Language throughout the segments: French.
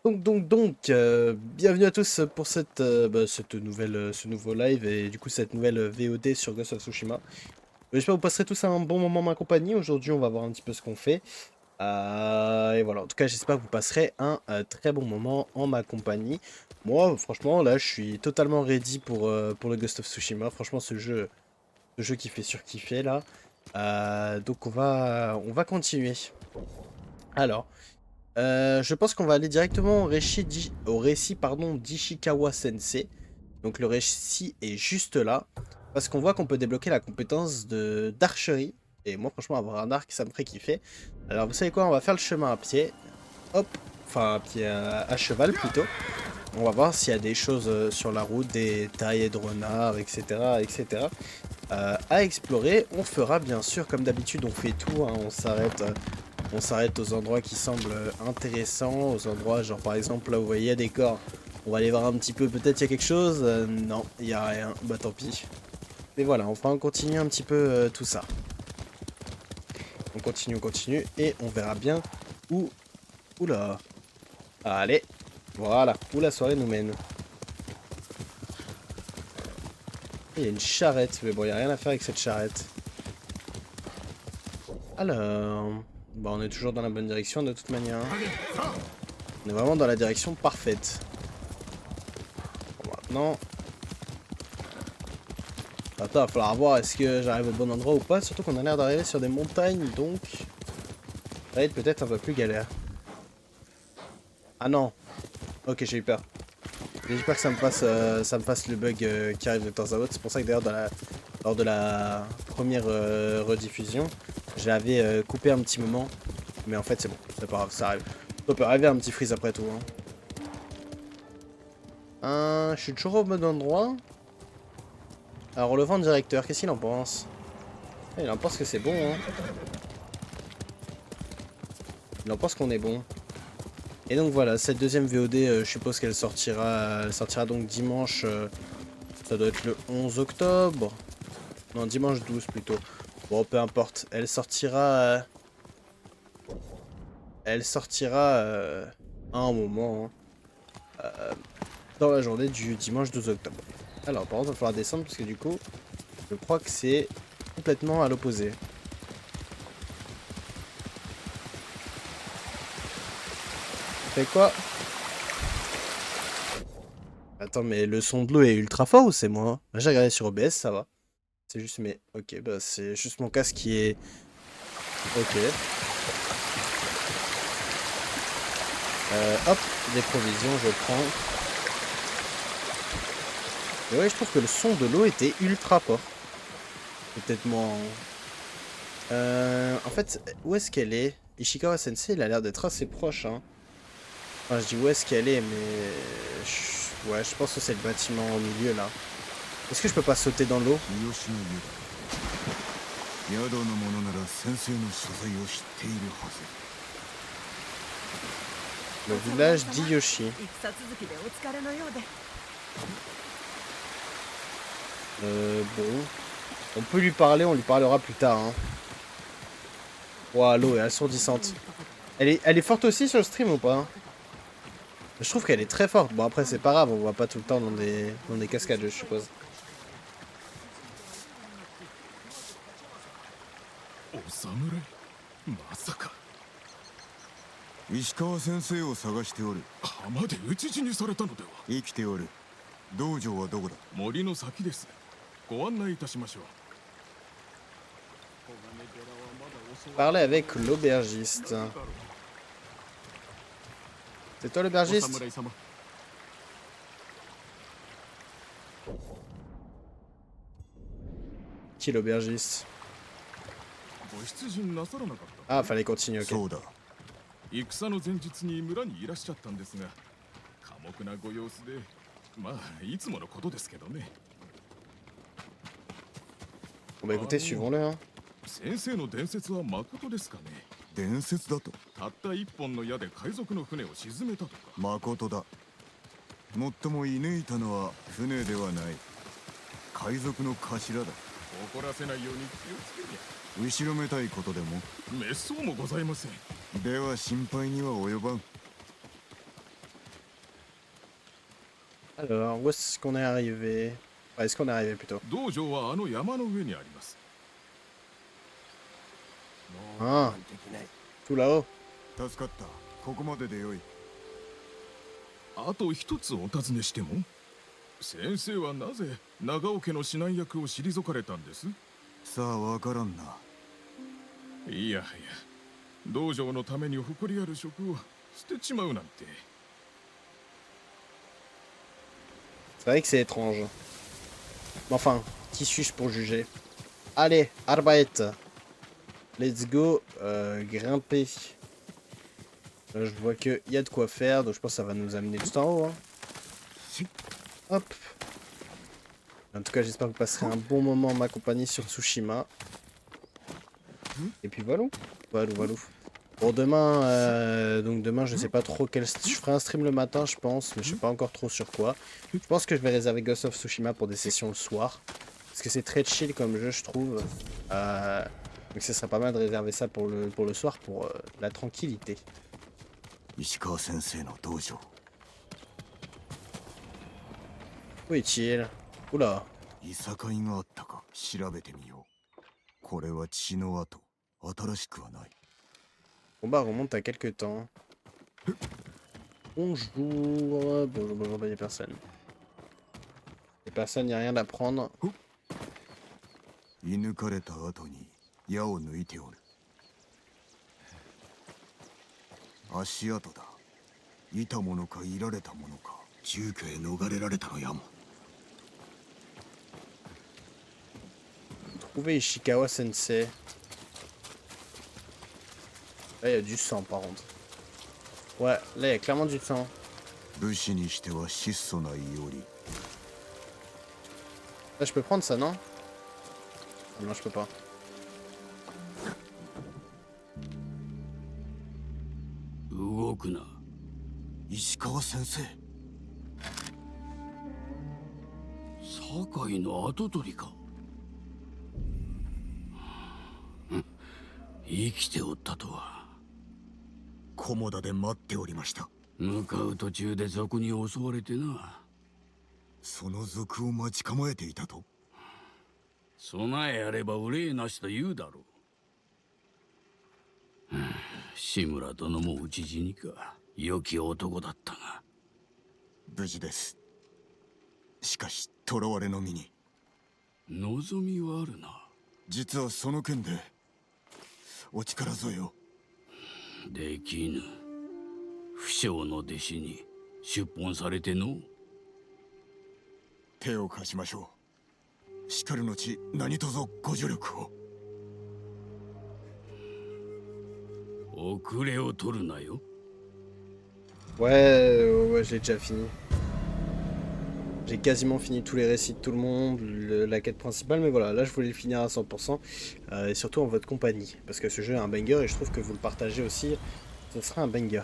Bienvenue à tous pour ce nouveau live et du coup cette nouvelle VOD sur Ghost of Tsushima. J'espère que vous passerez tous un bon moment en ma compagnie. Aujourd'hui, on va voir un petit peu ce qu'on fait. Et voilà, en tout cas, j'espère que vous passerez un très bon moment en ma compagnie. Moi, franchement, là, je suis totalement ready pour le Ghost of Tsushima. Franchement, ce jeu qui fait surkiffer là. Donc on va continuer. Alors. Je pense qu'on va aller directement au récit pardon, d'Ishikawa Sensei. Donc le récit est juste là. Parce qu'on voit qu'on peut débloquer la compétence d'archerie. Et moi franchement avoir un arc ça me ferait kiffer. Alors vous savez quoi, on va faire le chemin à pied. Hop, enfin à pied à cheval plutôt. On va voir s'il y a des choses sur la route, des tailles de renards, etc. etc. À explorer. On fera bien sûr comme d'habitude on fait tout. Hein, on s'arrête aux endroits qui semblent intéressants, aux endroits genre par exemple là où vous voyez il y a des corps. On va aller voir un petit peu, peut-être il y a quelque chose. Non, il n'y a rien, bah tant pis. Mais voilà, on continue un petit peu tout ça. On continue et on verra bien où... Oula. Allez, voilà, où la soirée nous mène. Il y a une charrette, mais bon, il n'y a rien à faire avec cette charrette. Alors... Bon, on est toujours dans la bonne direction de toute manière. On est vraiment dans la direction parfaite. Bon, maintenant... Attends, il va falloir voir est-ce que j'arrive au bon endroit ou pas. Surtout qu'on a l'air d'arriver sur des montagnes, donc... Ça va être peut-être un peu plus galère. Ah non. Ok, j'ai eu peur. J'ai eu peur que ça me fasse le bug qui arrive de temps à autre. C'est pour ça que d'ailleurs, lors de la première rediffusion, j'avais coupé un petit moment. Mais en fait, c'est bon. C'est pas grave, ça arrive. Ça peut arriver un petit freeze après tout. Je suis toujours au bon endroit. Alors, le vent directeur, qu'est-ce qu'il en pense? Il en pense que c'est bon, hein. Il en pense qu'on est bon. Et donc voilà, cette deuxième VOD, je suppose qu'elle sortira, elle sortira donc dimanche, ça doit être le 11 octobre. Non, dimanche 12 plutôt. Bon, peu importe, elle sortira à un moment, hein, dans la journée du dimanche 12 octobre. Alors, par contre, il va falloir descendre parce que du coup, je crois que c'est complètement à l'opposé. Fait quoi? Attends, mais le son de l'eau est ultra fort ou c'est moi? Là, j'ai regardé sur OBS, ça va. C'est juste mais... Ok, bah c'est juste mon casque qui est... Ok. Hop, des provisions, je prends. Et ouais, je trouve que le son de l'eau était ultra fort. Peut-être moi... En fait, où est-ce qu'elle est? Ishikawa Sensei, il a l'air d'être assez proche, hein. Enfin, je dis où est-ce qu'elle est, mais... Ouais, je pense que c'est le bâtiment au milieu, là. Est-ce que je peux pas sauter dans l'eau? Le village d'Iyoshi. Bon. On peut lui parler, on lui parlera plus tard, hein. Ouah, l'eau est assourdissante. Elle est forte aussi sur le stream ou pas? Je trouve qu'elle est très forte. Bon, après, c'est pas grave, on voit pas tout le temps dans des cascades, je suppose. Parler avec l'aubergiste. C'est toi l'aubergiste? Qui est l'aubergiste? Ah, fallait continuer, ok. 戦の前日に村にいらっしゃったんですが、寡黙なご様子で、まあいつものことですけどね。Bon bah écoutez, suivons-le, hein. 先生の伝説は誠ですかね。伝説だと。たった一本の矢で海賊の船を沈めたとか。誠だ。もっとも射抜いたのは船ではない。海賊の頭だ。怒らせないように気をつけりゃ。後ろめたいことでも滅相もございません。では心配には及ばん。Alors, où est-ce qu'on est arrivé? Ouais, est-ce qu'on est arrivé plutôt? 道場はあの山の上にあります。Ah, tout là-haut. 助かった。ここまででよい。あと一つお尋ねしても、先生はなぜ長尾家の指南役を退かれたんです？さあ、わからんな。いやはや、道場のために誇りある職を捨てちまうなんて。C'est vrai que c'est étrange. Mais enfin, qui suis-je pour juger? Allez, Arbeit. Let's go grimper. Là, je vois qu'il y a de quoi faire, donc je pense que ça va nous amener tout en haut. Hein. Hop. En tout cas, j'espère que vous passerez un bon moment en ma compagnie sur Tsushima. Et puis voilà. Voilà. Bon, demain, donc demain, je sais pas trop quel... Je ferai un stream le matin, je pense, mais je sais pas encore trop sur quoi. Je pense que je vais réserver Ghost of Tsushima pour des sessions le soir. Parce que c'est très chill comme jeu, je trouve. Donc ce serait pas mal de réserver ça pour le soir, pour la tranquillité. Où est-il? Oula. いさかいがあったか調べてみよう。これは血の跡。新しくはない。 Combat remonte à quelques temps. Bonjour. Bonjour, il y a personne. Il y a personne, il n'y a rien à prendre. 射抜かれた後に矢を抜いておる。足跡だ。いたものかいられたものか。住居へ逃れられたのやも。 Trouver Ishikawa Sensei. Là, il y a du sang par contre. Ouais, là, il y a clairement du sang. 武士にしては質素ないより。 Là, je peux prendre ça, non? Non, je peux pas. 動くな。石川先生。堺の跡取りか。生きておったとは。菰田で待っておりました。向かう途中で賊に襲われてな。その賊を待ち構えていたと。備えあれば憂いなしと言うだろう。志村殿も討ち死にか。良き男だったが。無事です。しかし囚われの身に望みはあるな。実はその件でお力添えを。できぬ。不肖の弟子に出奔されての。手を貸しましょう。しかるのち何とぞご助力を。遅れを取るなよ。Ouais, j'ai déjà fini. J'ai quasiment fini tous les récits de tout le monde, la quête principale, mais voilà, là je voulais le finir à 100%, et surtout en votre compagnie, parce que ce jeu est un banger et je trouve que vous le partagez aussi, ce sera un banger.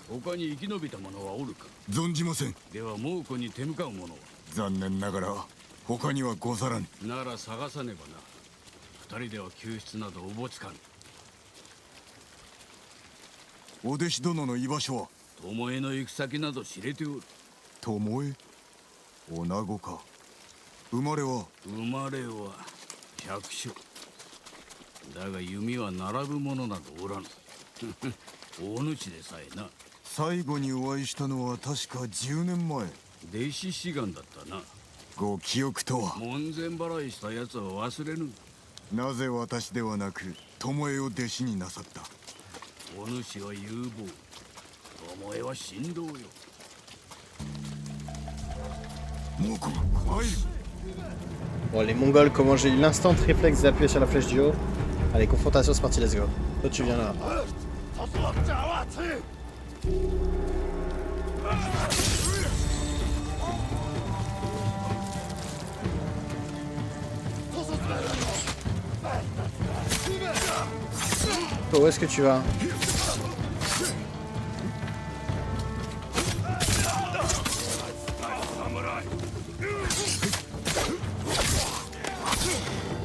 他に生き延びた者はおるか。存じません。では猛虎に手向かう者は。残念ながら他にはござらん。なら探さねばな。二人では救出などおぼつかん。お弟子殿の居場所は。巴の行く先など知れておる。巴？女子か。生まれは百姓。だが弓は並ぶ者などおらぬ。大主でさえな。最後にお会いしたのは確か10年前。弟子志願だったな。ご記憶とは。門前払いした奴は忘れぬ。なぜ私ではなく巴を弟子になさった。お主は有望。巴は神道よ。Bon, les Mongols, comment j'ai eu l'instant réflexe d'appuyer sur la flèche du haut. Allez, confrontation, c'est parti, let's go. Toi, tu viens là. Toi, où est-ce que tu vas?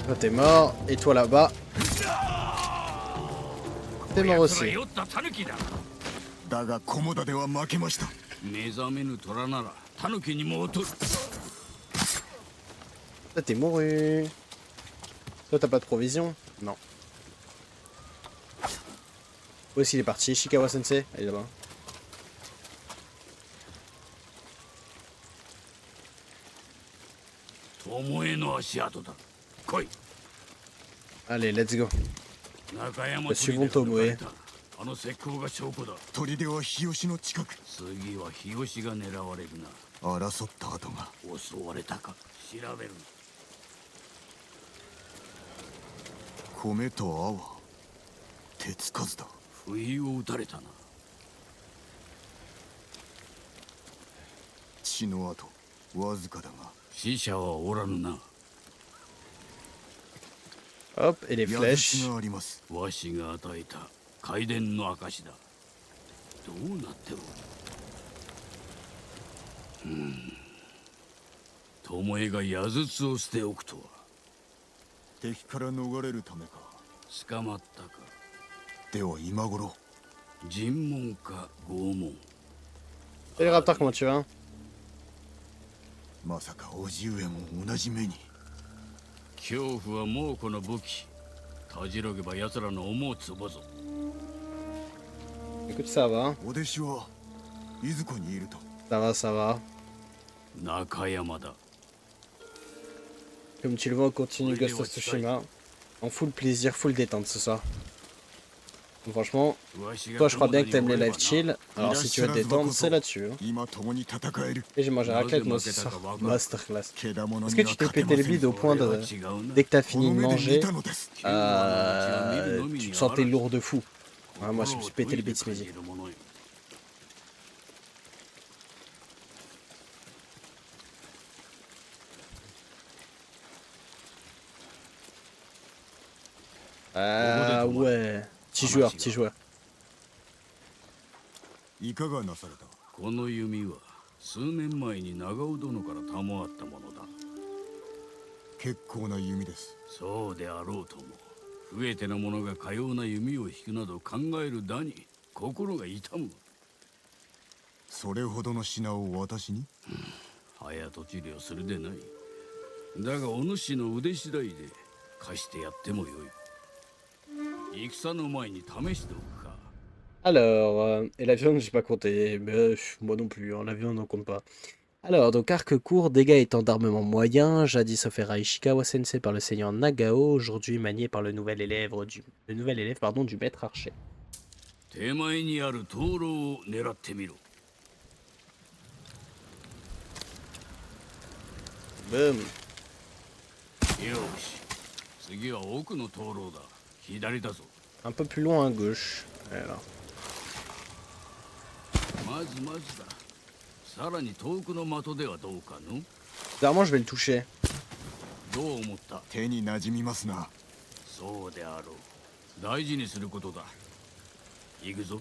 Toi t'es mort, et toi là-bas, t'es mort aussi. だが菰田では負けました。目覚めぬ虎ならタヌキにも劣る。 Toi, t'es mouru. Toi, t'as pas de provision? Non. Où est-ce qu'il est parti? Ishikawa Sensei? Ah, il est là-bas. 巴の足跡だ。来い。 Allez, let's go. 中山 Suivons Tomoe. あの石膏が証拠だ。砦は日吉の近く。次は日吉が狙われるな。争った跡が。襲われたか調べるな。米と泡。手つかずだ。不意を撃たれたな。血の跡わずかだが。死者はおらぬな。 Hop, et les 矢 flèches. 印があります。わしが与えた開伝の証だ。どうなってる。巴が矢筒を捨ておくとは。敵から逃れるためか。捕まったか。では今頃。尋問か拷問。 Salut Raptor, comment tu vas? まさか叔父上も同じ目に。恐怖は猛虎の武器。たじろげば奴らの思うつぼぞ。 Écoute, ça va. お弟子はいずこにいると。 Ça va, ça va. 中山だ。 Comme tu le vois, on continue Ghost of Tsushima. En full plaisir, full détente ce soir. Donc, franchement, toi je crois bien que t'aimes les live chill. Alors si tu veux te détendre, c'est là-dessus. Hein. 今共に戦える。 Et j'ai mangé un raclette moi aussi ce soir. Masterclass. Est-ce que tu t'es pété le bide au point de... Dès que t'as fini de manger, tu te sentais lourd de fou. Ouais, moi je me suis pété le bide ce midi. Ah ouais. Petit joueur, petit joueur. いかがなされた。この弓は数年前に長尾殿から賜ったものだ。結構な弓です。そうであろうとも。増えての者がかような弓を引くなど考えるだに心が痛む。それほどの品を私に。早とちりをするでない。だがお主の腕次第で貸してやってもよい。戦の前に試しておくか。 Alors, et la viande, j'ai pas compté, mais moi non plus, hein, la viande on compte pas. Alors, donc arc court, dégâts étant d'armement moyen, jadis offert à Ishikawa Sensei par le seigneur Nagao, aujourd'hui manié par le nouvel élève du maître archer. 手前にある灯籠を狙ってみろ。 Boum. よし。次は奥の灯籠だ。左だぞ。 Un peu plus loin à gauche. Voilà. まずまずだ。さらに遠くの的ではどうかの？ Bizarrement, je vais le toucher. どう思った？手に馴染みますな。そうであろう。大事にすることだ。行くぞ。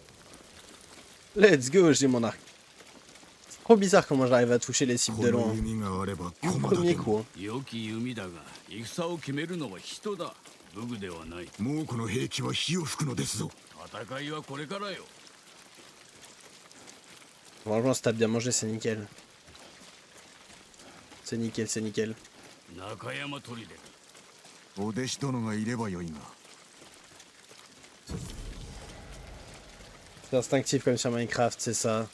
Let's go, j'ai mon arc. C'est trop bizarre comment j'arrive à toucher les cibles こ de の loin. 弓があれば Du 駒だ premier け coup. Hein. 良き弓だが、戦を決めるのは人だ。武具ではない。もうこの兵器は火を吹くのですぞ。戦いはこれからよ。 Franchement, si t'as bien mangé, c'est nickel. C'est nickel, c'est nickel. 中山砦。お弟子殿がいればよいが。 C'est instinctif comme sur Minecraft, c'est ça.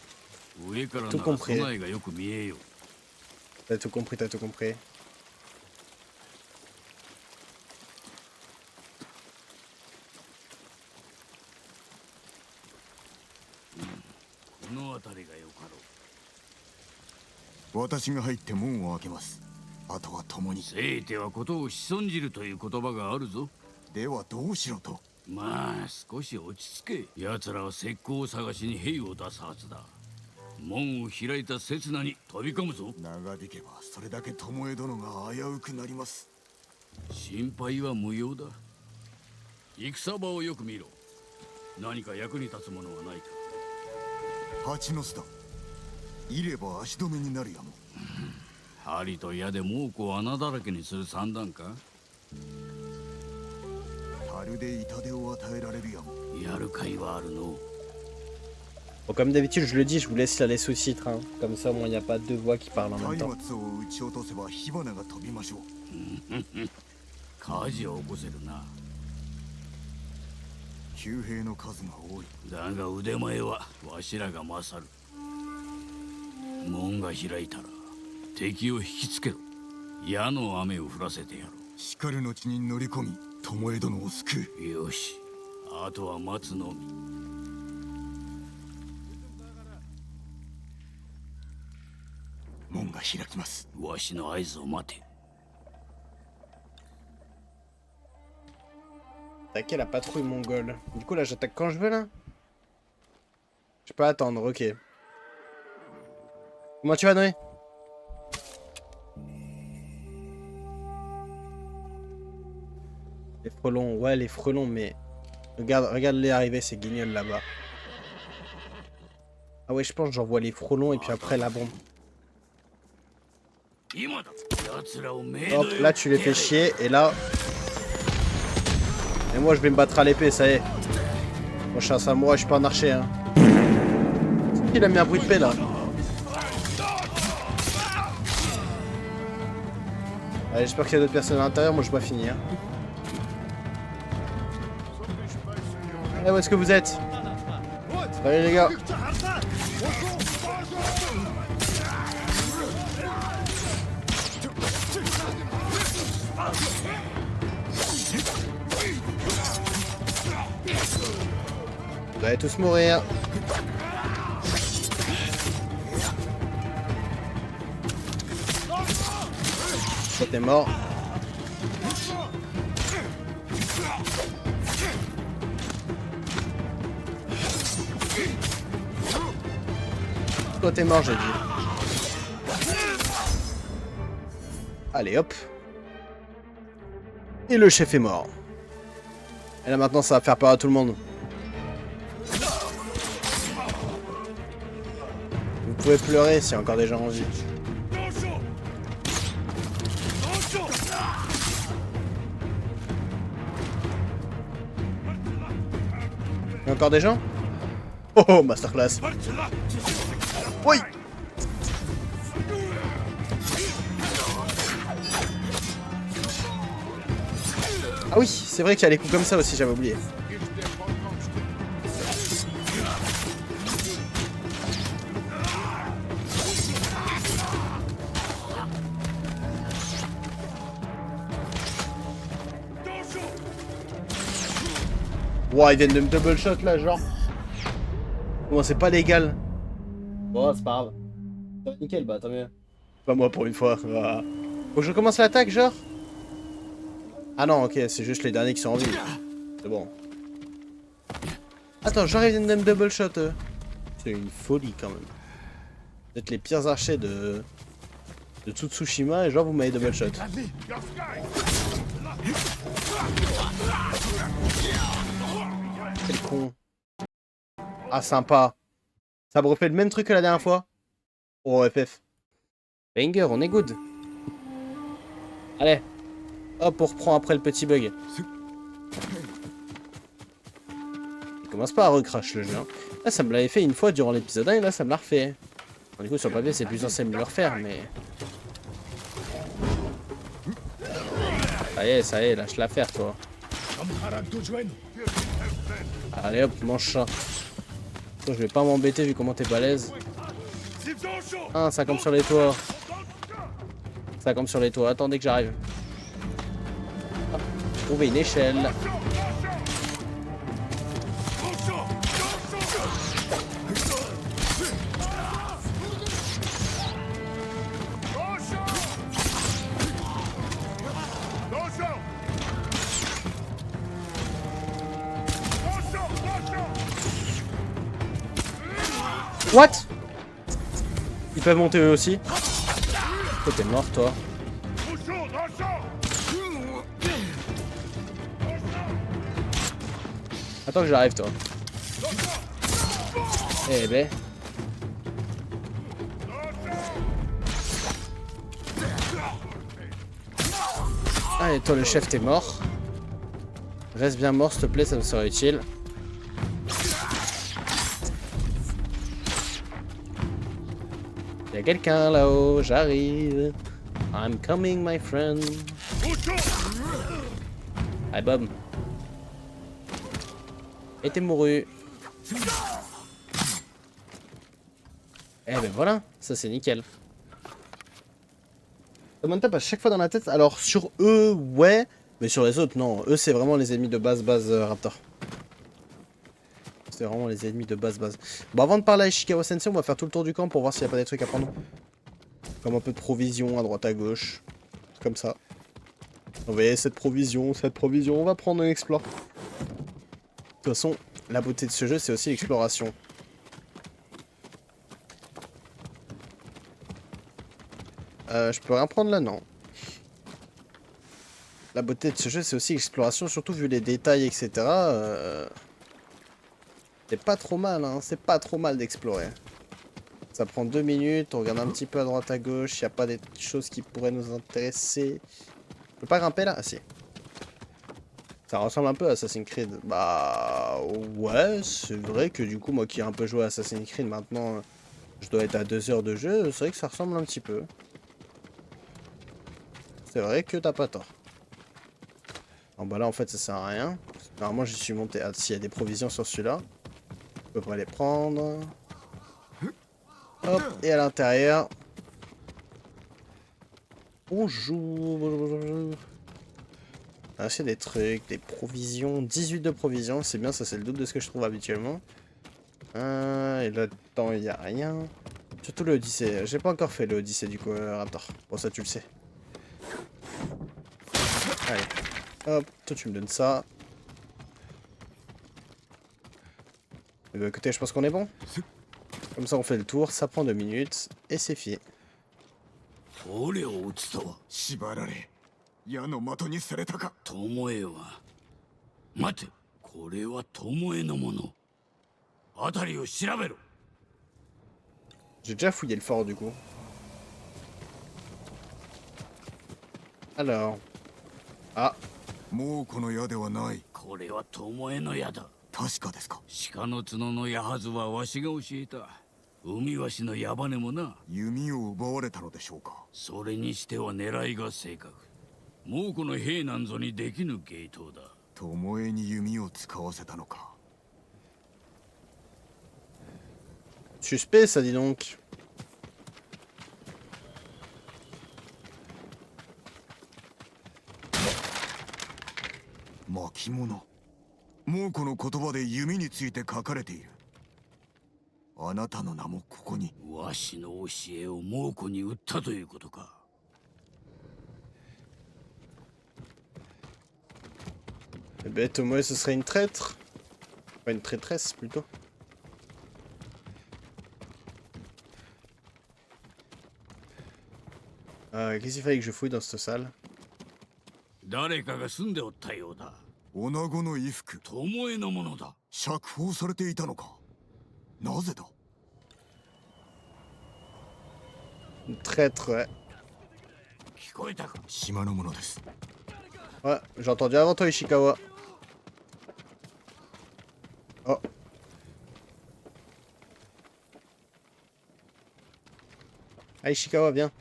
上からな Tout ら compris. 備えがよく見えよ。 T'as tout compris, t'as tout compris. この辺りがよかろう。私が入って門を開けます。あとは共に。せいてはことを仕損じるという言葉があるぞ。ではどうしろと。まあ少し落ち着け。奴らは石膏を探しに兵を出すはずだ。門を開いた刹那に飛び込むぞ。長引けばそれだけ巴殿が危うくなります。心配は無用だ。戦場をよく見ろ。何か役に立つものはないか。蜂の巣だ。いれば足止めになるやも。針と矢で猛虎を穴だらけにする算段か。樽で痛手を与えられるやも。やる甲斐はあるの。Bon, comme d'habitude, je le dis, je vous laisse là les sous-titres. Hein. Comme ça, au moins, il n'y a pas deux voix qui parlent en même temps. 松明を撃ち落とせば火花が飛びましょう火事を起こせるな。騎兵の数が多いだが腕前はわしらが勝る。門が開いたら敵を引きつけろ。矢の雨を降らせてやろしかるの地に乗り込み巴殿を救う。よし、あとは待つのみ。門が開きます。わしの合図を待て。Attaquer la patrouille mongole. Du coup, là, j'attaque quand je veux, là? Je peux attendre, ok. Comment tu vas, Noé? Les frelons, ouais, les frelons, mais... Regarde-les arriver, ces guignols, là-bas. Ah ouais, je pense que j'envoie les frelons, et puis après, la bombe. Hop, là, tu les fais chier, et là... Et moi je vais me battre à l'épée, ça y est. Moi je suis un samouraï, je suis pas un archer hein. Il a mis un bruit de paix là. Allez, j'espère qu'il y a d'autres personnes à l'intérieur, moi je dois finir. Allez, où est-ce que vous êtes? Allez les gars. Vous allez tous mourir. Toi t'es mort. Toi t'es mort j'ai dit. Allez hop. Et le chef est mort. Et là maintenant ça va faire peur à tout le monde. Vous pouvez pleurer s'il y a encore des gens en vie. Il y a encore des gens? Oh oh, masterclass. Oui. Ah oui, c'est vrai qu'il y a les coups comme ça aussi, j'avais oublié. Wow, ils viennent de me double shot là, genre. Bon, c'est pas légal. Bon, c'est pas grave. Ça va nickel, bah tant mieux. Pas moi pour une fois. Ah. Faut que je commence l'attaque, genre? Ah non, ok, c'est juste les derniers qui sont en vie. C'est bon. Attends, genre ils viennent de me double shot. C'est une folie quand même. Vous êtes les pires archers de Tsushima et genre vous m'avez double shot. Quel con. Ah sympa. Ça me refait le même truc que la dernière fois. Oh FF. Banger, on est good. Allez. Hop, on reprend après le petit bug. Il commence pas à recrash le jeu. Hein. Là ça me l'avait fait une fois durant l'épisode 1 et là ça me l'a refait. Bon, du coup sur le papier c'est plus ancien de me le refaire mais... Ça y est, lâche l'affaire toi. Allez hop, mange ça. Toi, je vais pas m'embêter vu comment t'es balèze. Ah, ça comme sur les toits. Ça comme sur les toits, attendez que j'arrive. Trouver une échelle. What? Ils peuvent monter eux aussi. Toi t'es mort toi. Attends que j'arrive toi. Eh ben. Allez toi le chef t'es mort. Reste bien mort s'il te plaît, ça me serait utile. y a quelqu'un là-haut, j'arrive. I'm coming, my friend. Allez, Bob. Et t'es mouru. Eh ben voilà, ça c'est nickel. Ça me tape à chaque fois dans la tête. Alors sur eux, ouais. Mais sur les autres, non. Eux, c'est vraiment les ennemis de base Raptor. C'est vraiment les ennemis de base. Bon, avant de parler à Ishikawa Sensei, on va faire tout le tour du camp pour voir s'il n'y a pas des trucs à prendre. Comme un peu de provision à droite à gauche. Comme ça. Vous voyez, cette provision, on va prendre un explore. De toute façon, la beauté de ce jeu, c'est aussi l'exploration. Je peux rien prendre là, non. La beauté de ce jeu, c'est aussi l'exploration, surtout vu les détails, etc. C'est pas trop mal, hein. C'est pas trop mal d'explorer. Ça prend 2 minutes, on regarde un petit peu à droite à gauche, il n'y a pas des choses qui pourraient nous intéresser. Je peux pas grimper là? Ah si. Ça ressemble un peu à Assassin's Creed. Bah ouais, c'est vrai que du coup, moi qui ai un peu joué à Assassin's Creed, maintenant je dois être à 2 heures de jeu, c'est vrai que ça ressemble un petit peu. C'est vrai que t'as pas tort. Bon bah là en fait ça sert à rien. Normalement je suis monté. Ah, s'il y a des provisions sur celui-là, je peux pas les prendre. Hop, et à l'intérieur. Bonjour. Ah, c'est des trucs, des provisions. 18 de provisions, c'est bien, ça c'est le double de ce que je trouve habituellement. Et là-dedans il n'y a rien. Surtout le Odyssée. J'ai pas encore fait le Odyssée du coup, Raptor. Bon, ça tu le sais. Allez. Hop, toi tu me donnes ça. Et bah écoutez, je pense qu'on est bon. Comme ça on fait le tour, ça prend 2 minutes, et c'est fini. これを撃つとは縛られ矢の的にされたか。巴は待てこれは巴のもの辺りを調べろ J'ai déjà fouillé le fort du coup. Alors. Ah. もうこの矢ではない。これは巴の矢だ確かですか。鹿の角の矢はずはわしが教えた海わしの矢羽もな弓を奪われたのでしょうか。それにしては狙いが正確もうこの兵なんぞにできぬ芸当だ巴に弓を使わせたのか。 Suspect ça, dis donc. Bon. 巻物。もうこの言葉で弓について書かれている。あなたの名もここに。わしの教えを猛虎に売ったということか Eh ben, Tomoe, ce serait une traître. Enfin, une traîtresse, plutôt. Qu'est-ce qu'il fallait que je fouille dans cette salle? 誰かが住んでおったようだ女子の衣服。巴のものだ釈放されていたのか。なぜだ。 Une traître, ouais. 聞こえたか島のものです。 Ouais, j'ai entendu avant toi, Ishikawa. Oh. Ah, Ishikawa, viens.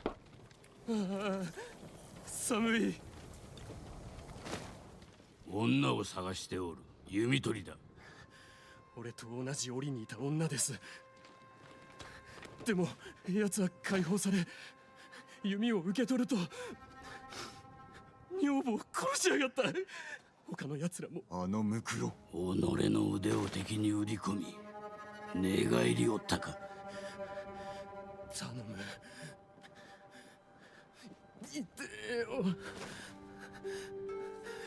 寒い女を探しておる弓取りだ俺と同じ檻にいた女です。でも奴は解放され弓を受け取ると女房を殺しやがった。他の奴らも。あのムクロ。己の腕を敵に売り込み寝返りおったか頼む。痛えよ。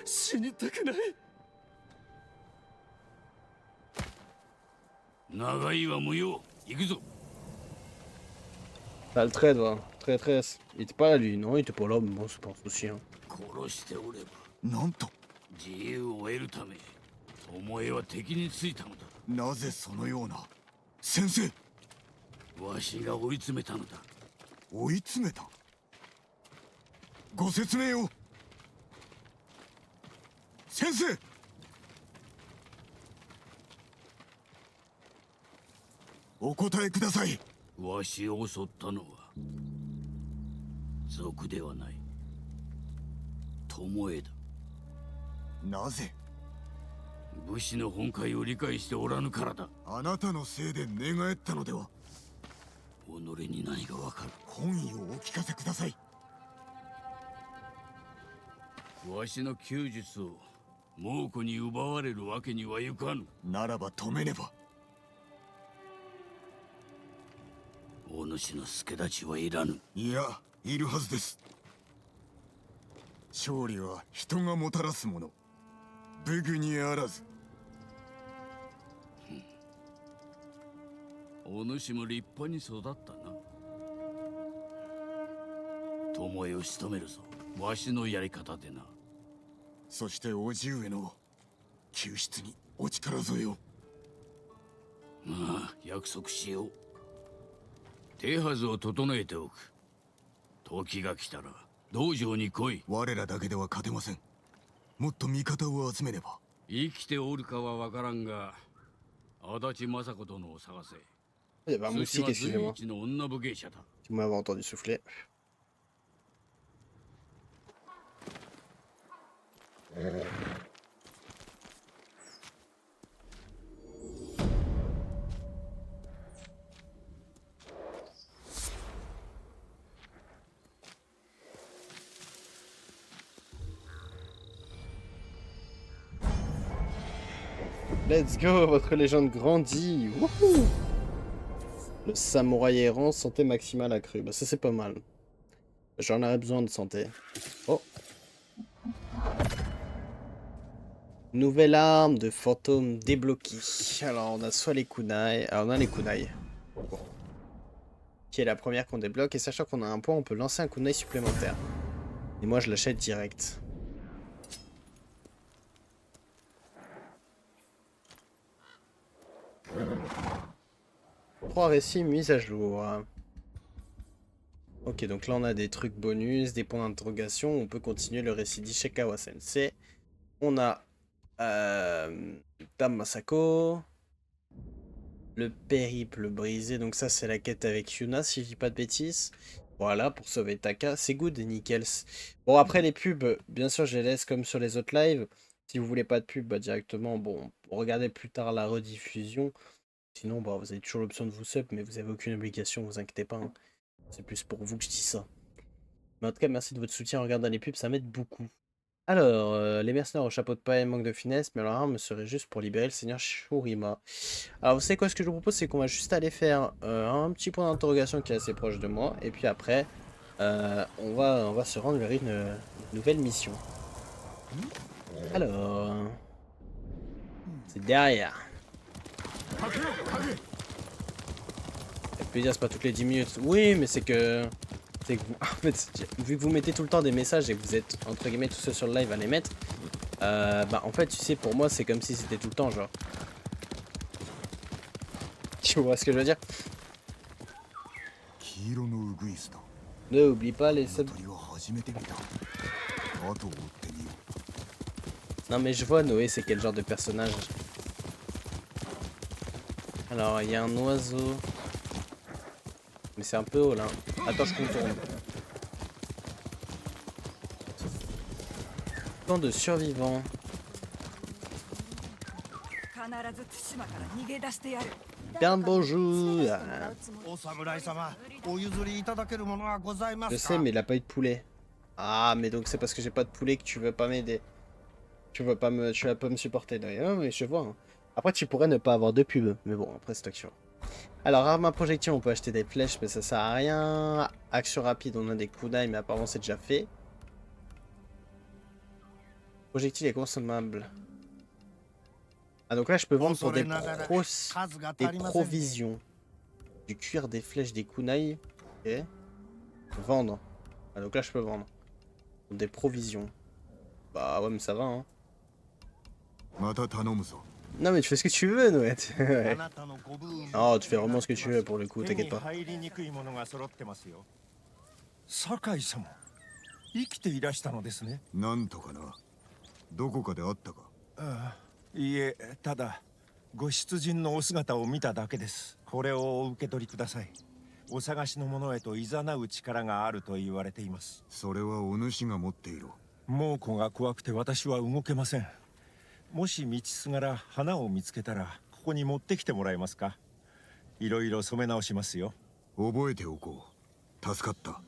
死にたくない。長いは無用行くぞ T'as le traître, va. Traîtresse. Il était pas là, lui. Non, il était pas là, mais bon, c'est pas un souci. Hein. 殺しておればなんと。自由を得るため巴は敵についたのだなぜそのような。先生。わしが追い詰めたのだ追い詰めた。ご説明を。先生。お答えください。わしを襲ったのは賊ではない。巴だ。なぜ？武士の本懐を理解しておらぬからだ。あなたのせいで寝返ったのでは？己に何がわかる。本意をお聞かせください。わしの弓術を猛虎に奪われるわけにはいかぬ。ならば止めねば。お主の助太刀はいらぬ。いや、いるはずです。勝利は人がもたらすもの。武具にあらず。お主も立派に育ったな。巴を仕留めるぞ。わしのやり方でな。そして叔父上の救出にお力添えを。まあ約束しよう。手はずを整えておく。時が来たら道場に来い。我らだけでは勝てません。もっと味方を集めねば。生きておるかはわからんが、足立政子殿を探せ。Il y avait un 寿司 moustique, は随 excusez-moi. 一の女武芸者だ。 Vous m'avez entendu souffler. Let's go, votre légende grandit. Wouhou. Le samouraï errant, santé maximale accrue. Bah ça c'est pas mal. J'en aurais besoin de santé. Oh. Nouvelle arme de fantôme débloquée. Alors on a soit les kunai. Alors on a les kunai. Bon. Qui est la première qu'on débloque. Et sachant qu'on a un point, on peut lancer un kunai supplémentaire. Et moi je l'achète direct. Trois récits mis à jour. Ok, donc là on a des trucs bonus, des points d'interrogation. On peut continuer le récit d'Ishikawa Sensei. On a Dame Masako. Le périple brisé. Donc ça c'est la quête avec Yuna si je dis pas de bêtises. Voilà, pour sauver Taka. C'est good et nickel. Bon après les pubs, bien sûr je les laisse comme sur les autres lives. Si vous voulez pas de pub, bah directement, bon, regardez plus tard la rediffusion. Sinon, bah, vous avez toujours l'option de vous sub, mais vous avez aucune obligation, vous inquiétez pas. Hein. C'est plus pour vous que je dis ça. Mais en tout cas, merci de votre soutien en regardant les pubs, ça m'aide beaucoup. Alors, les mercenaires au chapeau de paille manquent de finesse, mais leur arme serait juste pour libérer le seigneur Shurima. Alors, vous savez quoi, ce que je vous propose, c'est qu'on va juste aller faire un petit point d'interrogation qui est assez proche de moi, et puis après, on va se rendre vers une nouvelle mission. Alors, c'est derrière. Plaisir, c'est pas toutes les 10 minutes. Oui, mais c'est que vous, en fait, vu que vous mettez tout le temps des messages et que vous êtes entre guillemets tout seul sur le live à les mettre, bah en fait, tu sais, pour moi, c'est comme si c'était tout le temps, genre. Tu vois ce que je veux dire? Ne oublie pas les subs. Non mais je vois Noé, c'est quel genre de personnage? Alors, il y a un oiseau. Mais c'est un peu haut là. Attends, je contourne. Tant de survivants. Bien le bonjour. Je sais, mais il a pas eu de poulet. Ah, mais donc c'est parce que j'ai pas de poulet que tu veux pas m'aider. Tu vas pas me supporter d'ailleurs, mais je vois. Hein. Après, tu pourrais ne pas avoir de pub. Mais bon, après, c'est toi qui vois. Alors, arme à projectile, on peut acheter des flèches, mais ça sert à rien. Action rapide, on a des kunai, mais apparemment, c'est déjà fait. Projectile est consommable. Ah, donc là, je peux vendre pour des provisions. Du cuir, des flèches, des kunai. Ok. Vendre. Ah, donc là, je peux vendre. Pour des provisions. Bah ouais, mais ça va, hein. Non mais tu fais ce que tu veux, Noé. Ouais. Oh, tu fais vraiment ce que tu veux pour le coup, t'inquiète pas. 生きていらしたのですね。なんとかな。どこかであったか。ああ、いいえ、ただご出陣のお姿を見ただけです。これをお受け取りください。お探しのものへと誘う力があると言われています。それはお主が持っている。猛虎が怖くて私は動けません。もし道すがら花を見つけたらここに持ってきてもらえますか。いろいろ染め直しますよ。覚えておこう。助かった。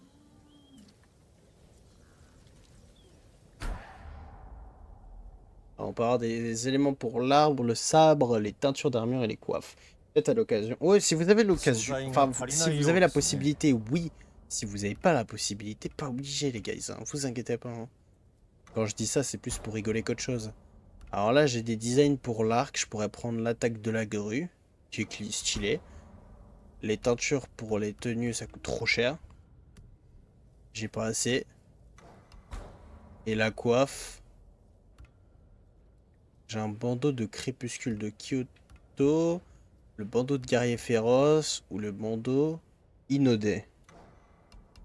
On peut avoir des éléments pour l'arbre, le sabre, les teintures d'armure et les coiffes. Peut-être à l'occasion. Ouais, si vous avez l'occasion. Enfin, si vous avez la possibilité, oui. Si vous n'avez pas la possibilité, pas obligé, les gars. Hein. Vous inquiétez pas. Hein. Quand je dis ça, c'est plus pour rigoler qu'autre chose. Alors là, j'ai des designs pour l'arc. Je pourrais prendre l'attaque de la grue, qui est stylé. Les teintures pour les tenues, ça coûte trop cher. J'ai pas assez. Et la coiffe. J'ai un bandeau de crépuscule de Kyoto, le bandeau de guerrier féroce ou le bandeau inodé.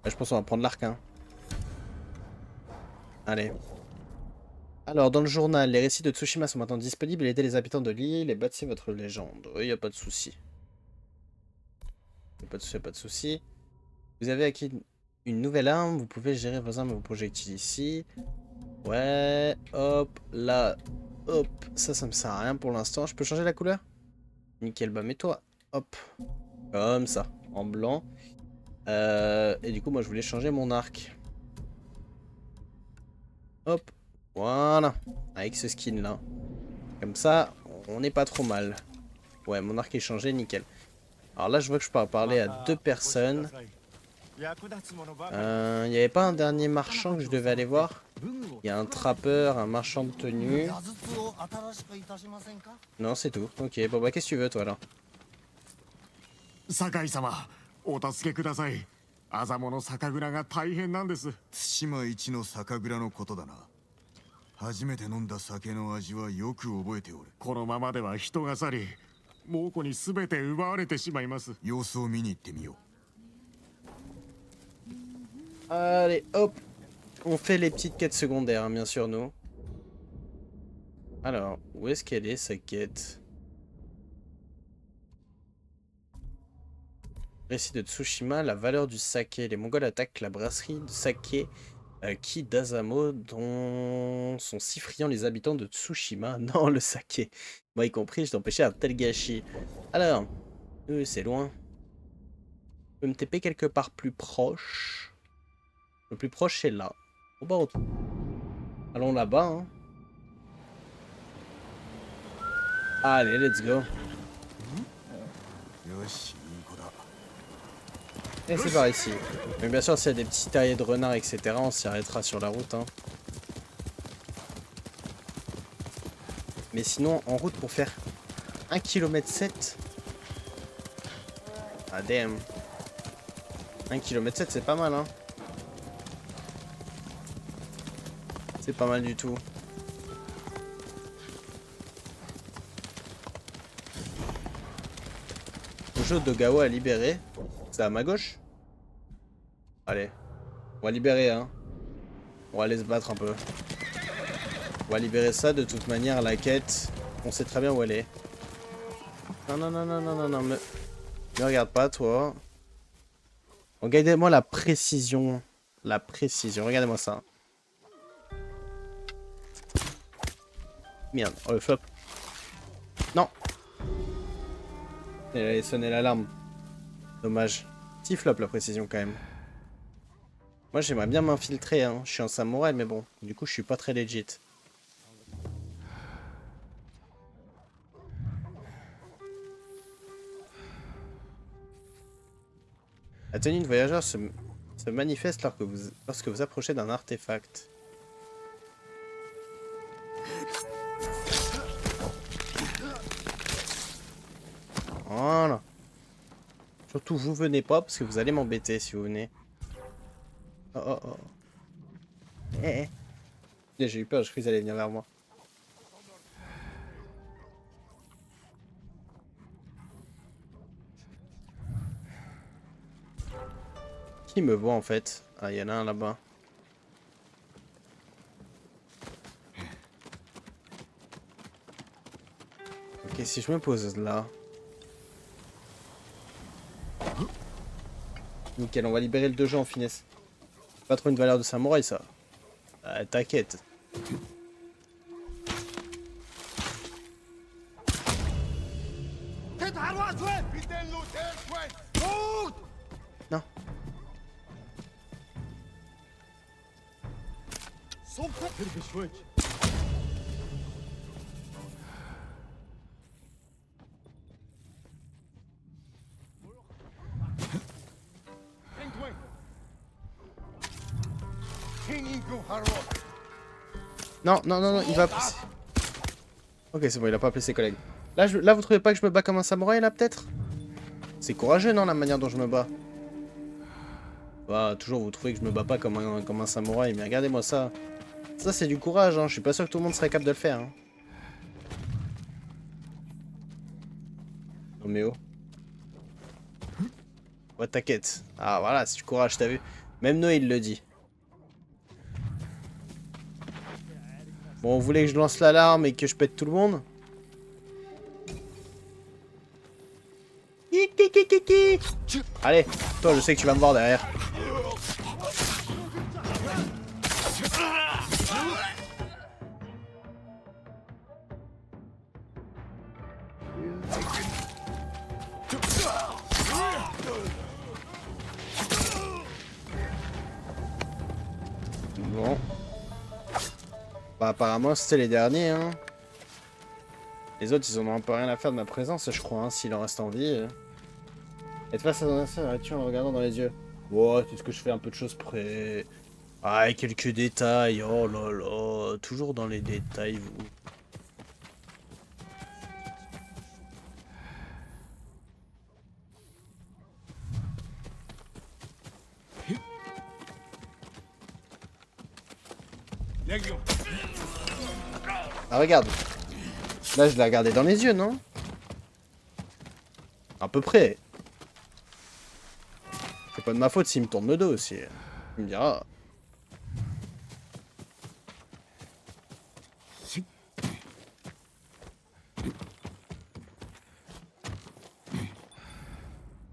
Là, je pense qu'on va prendre l'arc. Hein. Allez. Alors, dans le journal, les récits de Tsushima sont maintenant disponibles. Aidez les habitants de l'île et bâtissez votre légende. Oui, y a pas de souci. Y a pas de souci. Vous avez acquis une nouvelle arme. Vous pouvez gérer vos armes et vos projectiles ici. Ouais, hop, là. Hop, ça me sert à rien pour l'instant. Je peux changer la couleur? Nickel, bah mets-toi, hop, comme ça, en blanc. Et du coup, moi, je voulais changer mon arc. Hop, voilà, avec ce skin-là. Comme ça, on n'est pas trop mal. Ouais, mon arc est changé, nickel. Alors là, je vois que je peux parler à 2 personnes. Il n'y avait pas un dernier marchand que je devais aller voir? Il y a un trappeur, un marchand de tenue. Non, c'est tout. Ok, bon bah qu'est-ce que tu veux toi là? Sakai-sama, お助けください。アザモの酒蔵が大変なんです。対馬一の酒蔵のことだな。初めて飲んだ酒の味はよく覚えておる。このままでは人が去り、猛虎に全て奪われてしまいます。様子を見に行ってみよう。Allez, hop. On fait les petites quêtes secondaires, hein, bien sûr, nous. Alors, où est-ce qu'elle est, sa quête? Récit de Tsushima, la valeur du saké. Les Mongols attaquent la brasserie de saké Ki d'Azamo, dont sont si friands les habitants de Tsushima. Non, le saké. Moi y compris, je t'empêchais un tel gâchis. Alors, c'est loin. Je peux me TP quelque part plus proche. Le plus proche, c'est là. Bon bah, allons là-bas. Hein. Allez, let's go. Et c'est par ici. Mais bien sûr, s'il y a des petits terriers de renards, etc., on s'y arrêtera sur la route. Hein. Mais sinon, en route pour faire 1,7 km. Ah, damn. 1,7 km, c'est pas mal, hein. C'est pas mal du tout. Le jeu de Gawa à libérer. C'est à ma gauche? Allez. On va libérer, hein. On va aller se battre un peu. On va libérer ça. De toute manière, la quête, on sait très bien où elle est. Non, non, non, non, non, non, non. Me regarde pas, toi. Regardez-moi la précision. La précision. Regardez-moi ça. Merde, oh le flop. Non. Elle allait sonner l'alarme. Dommage. Petit flop la précision quand même. Moi j'aimerais bien m'infiltrer, hein. Je suis un samouraï mais bon. Du coup je suis pas très legit. La tenue de voyageur se manifeste lorsque vous approchez d'un artefact. Voilà. Surtout vous venez pas parce que vous allez m'embêter si vous venez. Oh oh oh. Eh eh. J'ai eu peur, je croyais qu'ils allaient venir vers moi. Qui me voit en fait? Ah, il y en a un là-bas. Ok, si je me pose là. Nickel, on va libérer le dojo en finesse. Pas trop une valeur de samouraï, ça. T'inquiète. Non. Non, non, non, non, il va... Ok, c'est bon, il a pas appelé ses collègues. Là, vous trouvez pas que je me bats comme un samouraï, là, peut-être? C'est courageux, non, la manière dont je me bats? Bah, toujours, vous trouvez que je me bats pas comme un samouraï, mais regardez-moi ça. Ça, c'est du courage, hein. Je suis pas sûr que tout le monde serait capable de le faire, hein. Non, mais oh. Ouais, t'inquiète. Ah, voilà, c'est du courage, t'as vu? Même Noé, il le dit. Bon, vous voulez que je lance l'alarme et que je pète tout le monde? Allez, toi, je sais que tu vas me voir derrière. Bon. Bah, apparemment, c'était les derniers, hein. Les autres, ils en ont un peu rien à faire de ma présence, je crois, hein, s'il en reste en vie. Être face à ton adversaire en le regardant dans les yeux. Ouais, c'est ce que je fais un peu de choses près. Ah, et quelques détails. Oh là là. Toujours dans les détails, vous. Ah, regarde. Là, je l'ai regardé dans les yeux, non? À peu près. C'est pas de ma faute s'il me tourne le dos aussi. Tu me diras.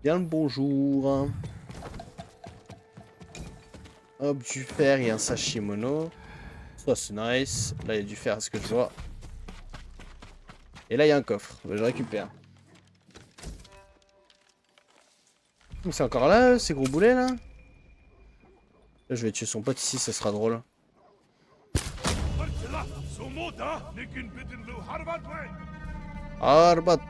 Bien le bonjour. Hop, du fer et un sashimono. Ça, c'est nice. Là, il y a du fer, à ce que je vois. Et là, il y a un coffre. Bah, je récupère. Mais c'est encore là, ces gros boulets, là? Là, je vais tuer son pote ici, ça sera drôle. Arbat.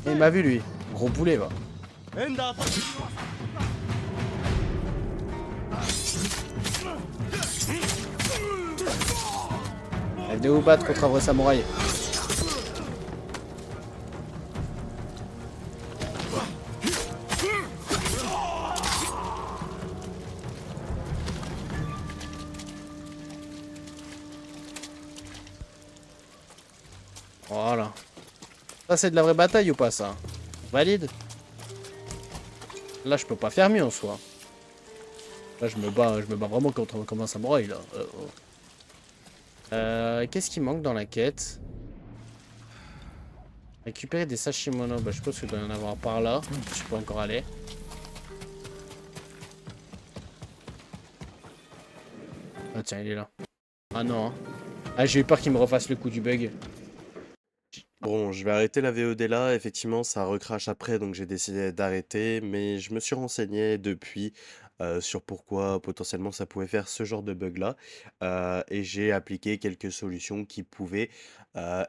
Il m'a vu, lui. Gros boulet, va. Venez vous battre contre un vrai samouraï. Voilà. Ça, c'est de la vraie bataille ou pas, ça? Valide? Là, je peux pas faire mieux en soi. Là, je me bats vraiment comme un samouraï, là. Qu'est-ce qui manque dans la quête? Récupérer des sashimono. Bah, je suppose qu'il doit y en avoir par là. Je peux encore aller. Ah, tiens, il est là. Ah non. Hein. Ah, j'ai eu peur qu'il me refasse le coup du bug. Bon, je vais arrêter la VOD là, effectivement ça recrache après donc j'ai décidé d'arrêter, mais je me suis renseigné depuis sur pourquoi potentiellement ça pouvait faire ce genre de bug là, et j'ai appliqué quelques solutions qui pouvaient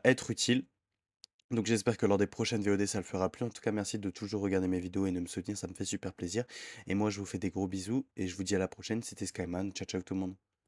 être utiles. Donc j'espère que lors des prochaines VOD ça le fera plus. En tout cas merci de toujours regarder mes vidéos et de me soutenir, ça me fait super plaisir. Et moi je vous fais des gros bisous et je vous dis à la prochaine, c'était Skyman, ciao ciao tout le monde.